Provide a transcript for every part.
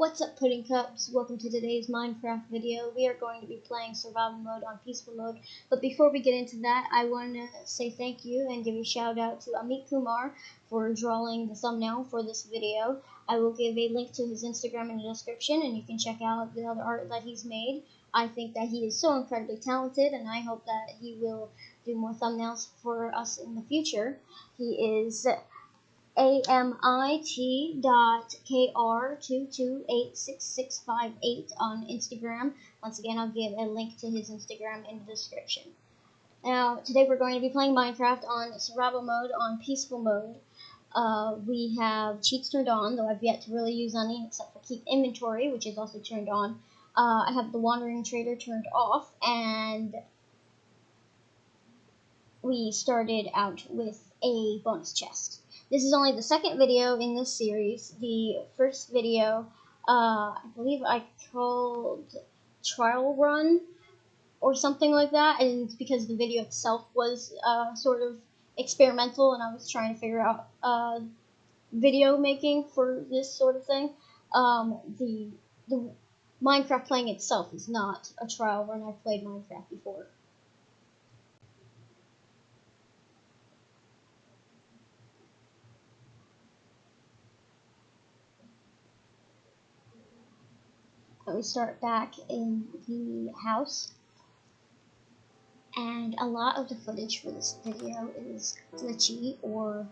What's up, Pudding Cups? Welcome to today's Minecraft video. We are going to be playing survival mode on peaceful mode. But before we get into that, I want to say thank you and give a shout out to Amit Kumar for drawing the thumbnail for this video. I will give a link to his Instagram in the description, and you can check out the other art that he's made. I think that he is so incredibly talented, and I hope that he will do more thumbnails for us in the future. He is amit.kr22866658 on Instagram. Once again, I'll give a link to his Instagram in the description. Now, today we're going to be playing Minecraft on survival mode, on peaceful mode. We have cheats turned on, though I've yet to really use any except for keep inventory, which is also turned on. I have the wandering trader turned off, and we started out with a bonus chest. This is only the second video in this series. The first video, I believe I called Trial Run or something like that, and it's because the video itself was sort of experimental, and I was trying to figure out video making for this sort of thing. The Minecraft playing itself is not a trial run. I've played Minecraft before. We start back in the house, and a lot of the footage for this video is glitchy or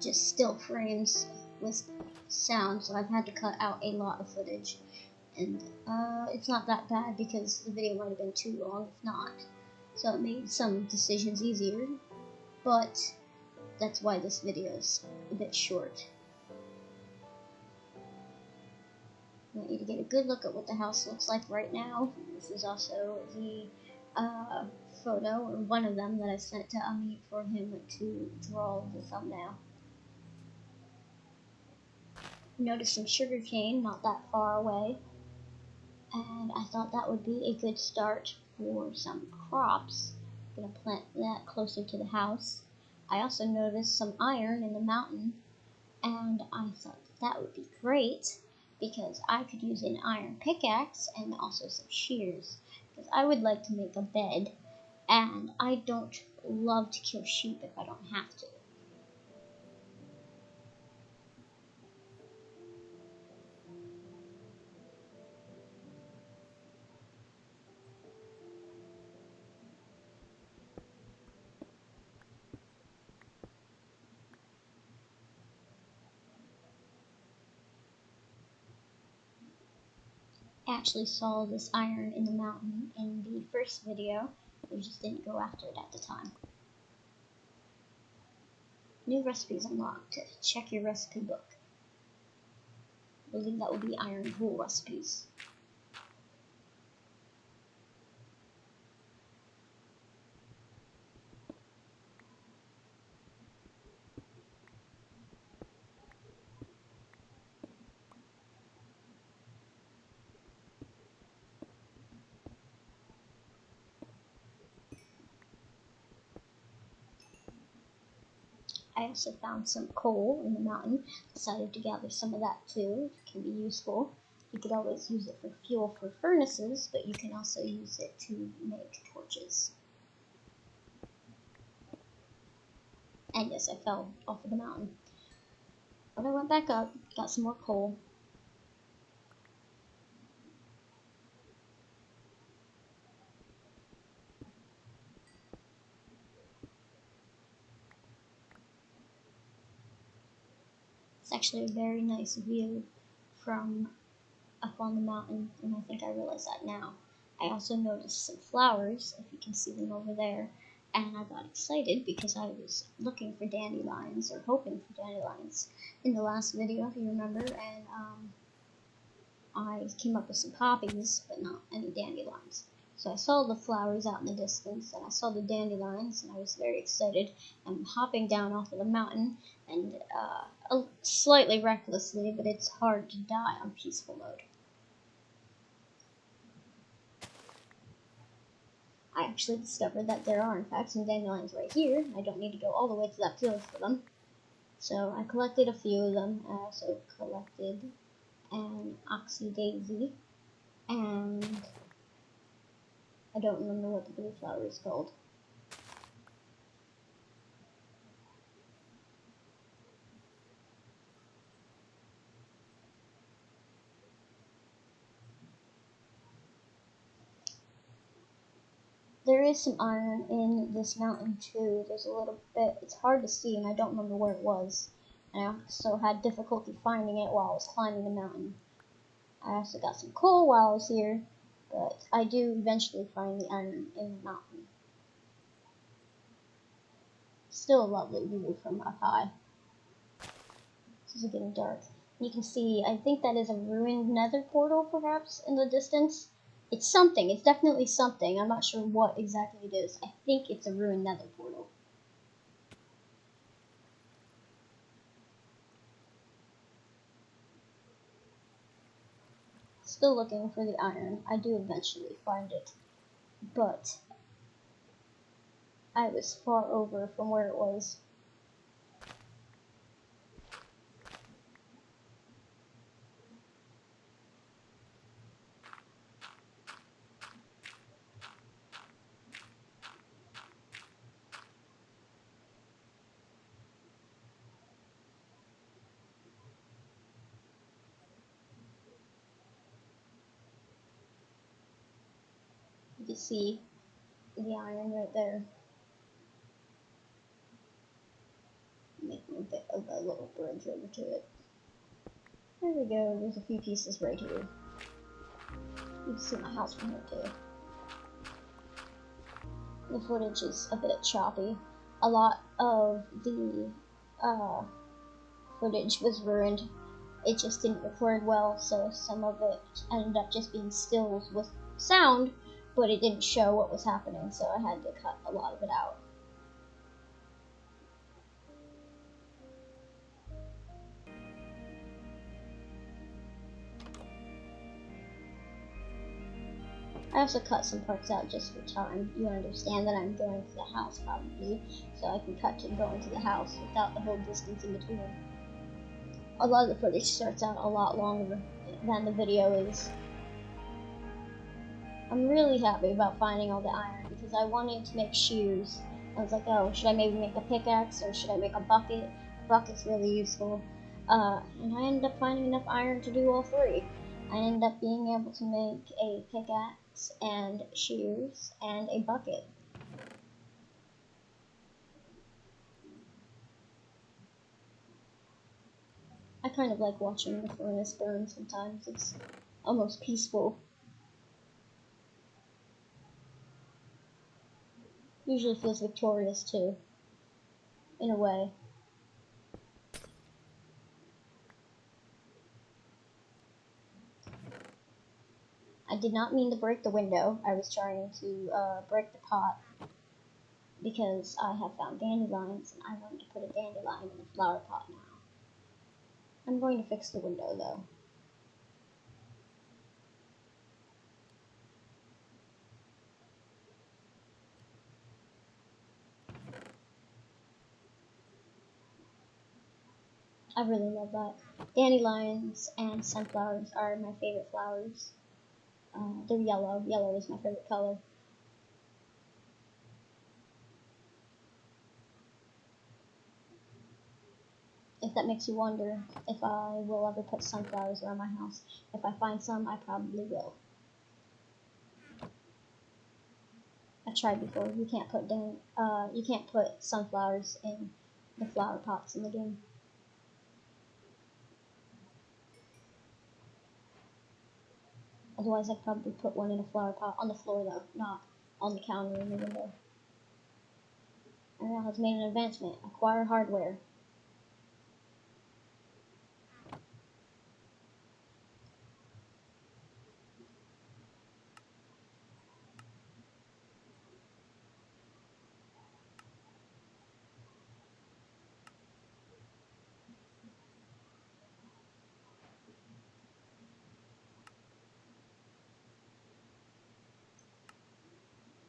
just still frames with sound, so I've had to cut out a lot of footage, and it's not that bad because the video might have been too long if not, so it made some decisions easier, but that's why this video is a bit short. I want you to get a good look at what the house looks like right now. This is also the photo, or one of them, that I sent to Amit for him to draw the thumbnail. Notice some sugar cane not that far away, and I thought that would be a good start for some crops. I'm going to plant that closer to the house. I also noticed some iron in the mountain, and I thought that would be great, because I could use an iron pickaxe and also some shears, because I would like to make a bed, and I don't love to kill sheep if I don't have to. I actually saw this iron in the mountain in the first video. We just didn't go after it at the time. New recipes unlocked. Check your recipe book. I believe that will be iron wool recipes. I also found some coal in the mountain. Decided to gather some of that too. It can be useful. You could always use it for fuel for furnaces, but you can also use it to make torches. And yes, I fell off of the mountain. But I went back up, got some more coal. It's actually a very nice view from up on the mountain, and I think I realize that now. I also noticed some flowers, if you can see them over there, and I got excited because I was looking for dandelions, or hoping for dandelions, in the last video, if you remember, and I came up with some poppies, but not any dandelions. So I saw the flowers out in the distance, and I saw the dandelions, and I was very excited. I'm hopping down off of the mountain, and slightly recklessly, but it's hard to die on peaceful mode. I actually discovered that there are in fact some dandelions right here. I don't need to go all the way to that field for them. So I collected a few of them. I also collected and oxydaisy, and I don't remember what the blue flower is called. There is some iron in this mountain too. There's a little bit, it's hard to see and I don't remember where it was. And I also had difficulty finding it while I was climbing the mountain. I also got some coal while I was here, but I do eventually find the iron in the mountain. Still a lovely view from up high. This is getting dark. You can see, I think that is a ruined nether portal perhaps in the distance. It's something, it's definitely something. I'm not sure what exactly it is. I think it's a ruined nether portal. Still looking for the iron. I do eventually find it, but I was far over from where it was. You can see the iron right there. Making a bit of a little bridge over to it. There we go, there's a few pieces right here. You can see my house from here too. The footage is a bit choppy. A lot of the footage was ruined. It just didn't record well, so some of it ended up just being stills with sound, but it didn't show what was happening, so I had to cut a lot of it out. I also cut some parts out just for time. You understand that I'm going to the house probably, so I can cut to going to the house without the whole distance in between. A lot of the footage starts out a lot longer than the video is. I'm really happy about finding all the iron because I wanted to make shears. I was like, oh, should I maybe make a pickaxe or should I make a bucket? A bucket's really useful. And I ended up finding enough iron to do all three. I ended up being able to make a pickaxe and shears and a bucket. I kind of like watching the furnace burn sometimes. It's almost peaceful. Usually feels victorious too, in a way. I did not mean to break the window. I was trying to break the pot because I have found dandelions and I wanted to put a dandelion in a flower pot now. I'm going to fix the window though. I really love that. Dandelions and sunflowers are my favorite flowers. They're yellow. Yellow is my favorite color. If that makes you wonder if I will ever put sunflowers around my house. If I find some, I probably will. I've tried before. You can't put sunflowers in the flower pots in the game. Otherwise, I'd probably put one in a flower pot on the floor though, not on the counter in the window. Ariel has made an advancement. Acquire hardware.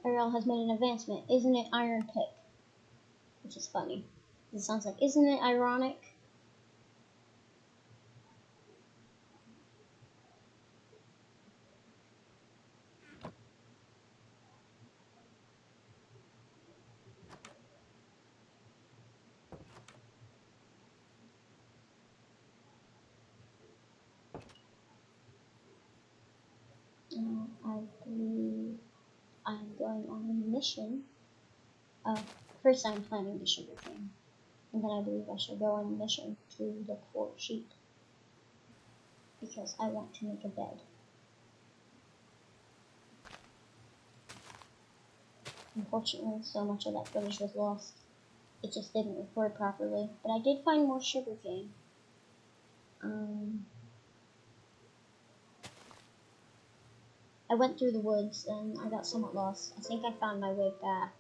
Ariel has made an advancement. Isn't it iron pick? Which is funny. It sounds like, isn't it ironic? I believe I'm going on a mission. First I'm planting the sugar cane, and then I believe I should go on a mission to look for sheep, because I want to make a bed. Unfortunately, so much of that footage was lost. It just didn't record properly, but I did find more sugar cane. I went through the woods and I got somewhat lost. I think I found my way back.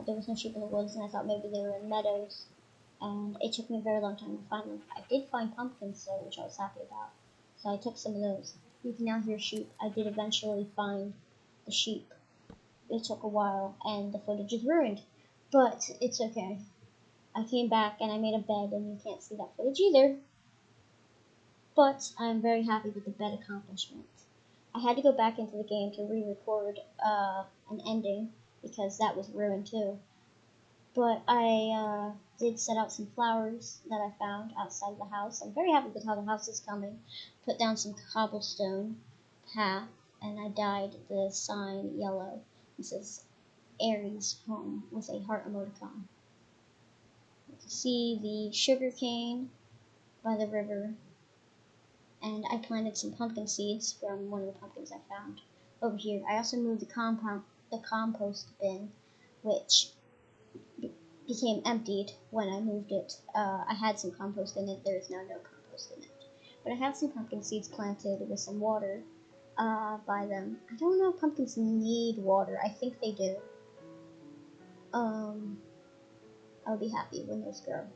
There was no sheep in the woods, and I thought maybe they were in meadows, and it took me a very long time to find them. I did find pumpkins though, which I was happy about, so I took some of those. You can now hear sheep. I did eventually find the sheep. It took a while, and the footage is ruined, but it's okay. I came back and I made a bed, and you can't see that footage either, but I'm very happy with the bed accomplishment. I had to go back into the game to re-record an ending, because that was ruined too. But I did set out some flowers that I found outside of the house. I'm very happy with how the house is coming. Put down some cobblestone path, and I dyed the sign yellow. It says Aries Home with a heart emoticon. You can see the sugar cane by the river, and I planted some pumpkin seeds from one of the pumpkins I found over here. I also moved the compost bin, which became emptied when I moved it. I had some compost in it. There is now no compost in it. But I have some pumpkin seeds planted with some water by them. I don't know if pumpkins need water. I think they do. I'll be happy when those grow.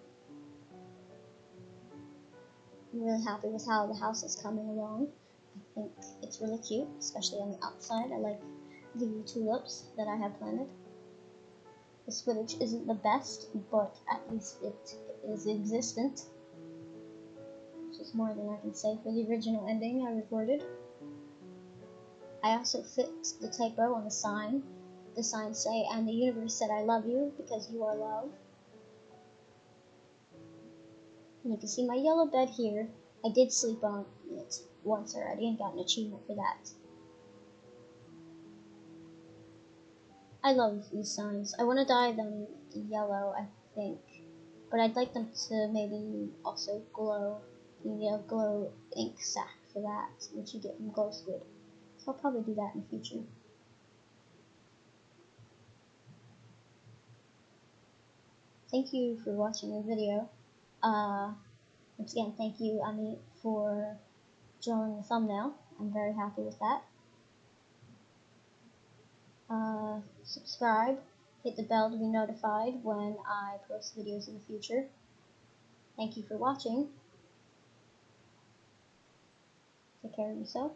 I'm really happy with how the house is coming along. I think it's really cute, especially on the outside. I like the tulips that I have planted. This footage isn't the best, but at least it is existent, which is more than I can say for the original ending I recorded. I also fixed the typo on the sign. The signs say, "And the universe said I love you because you are love." And you can see my yellow bed here. I did sleep on it once already and got an achievement for that. I love these signs. I want to dye them yellow, I think. But I'd like them to maybe also glow. You need a glow ink sac for that, which you get from Glow Squid. So I'll probably do that in the future. Thank you for watching the video. Once again, thank you, Ami, for drawing the thumbnail. I'm very happy with that. Subscribe, hit the bell to be notified when I post videos in the future. Thank you for watching. Take care of yourself.